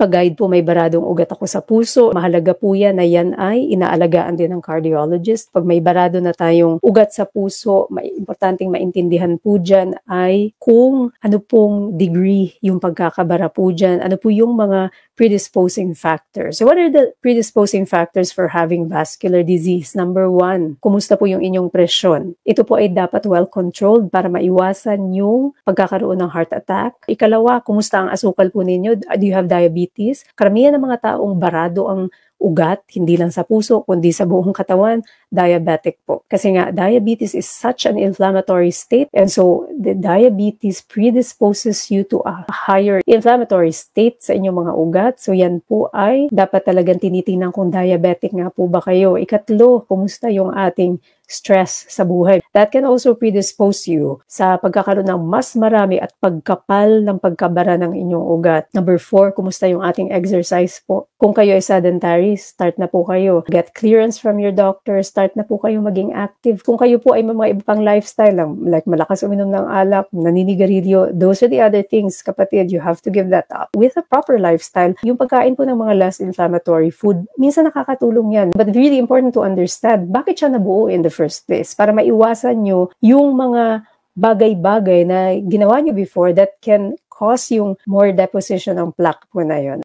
pag-guide po may baradong ugat ako sa puso. Mahalaga po yan na yan ay inaalagaan din ng cardiologist. Pag may barado na tayong ugat sa puso, importanteng maintindihan po dyan ay kung ano pong degree yung pagkakabara po dyan, ano po yung mga predisposing factors. So what are the predisposing factors for having vascular disease? Number 1, kumusta po yung inyong presyon? Ito po ay dapat well-controlled para maiwasan yung pagkakaroon ng heart attack. Ikalawa, kumusta ang asukal po ninyo? Do you have diabetes? Karamihan ng mga taong barado ang ugat, hindi lang sa puso, kundi sa buong katawan, diabetic po. Kasi nga, diabetes is such an inflammatory state, and so the diabetes predisposes you to a higher inflammatory state sa inyong mga ugat. So yan po ay dapat talagang tinitingnan kung diabetic nga po ba kayo. Ikatlo, kumusta yung ating stress sa buhay? That can also predispose you sa pagkakaroon ng mas marami at pagkapal ng pagkabara ng inyong ugat. Number 4, kumusta yung ating exercise po? Kung kayo ay sedentary, start na po kayo. Get clearance from your doctor, start na po kayo maging active. Kung kayo po ay mga iba pang lifestyle, like malakas uminom ng alak, naninigarilyo, those are the other things, kapatid, you have to give that up. With a proper lifestyle, yung pagkain po ng mga less inflammatory food, minsan nakakatulong yan. But really important to understand, bakit siya nabuo in the first place? Para maiwasan nyo yung mga bagay-bagay na ginawa nyo before that can cause yung more deposition ng plaque po na yun.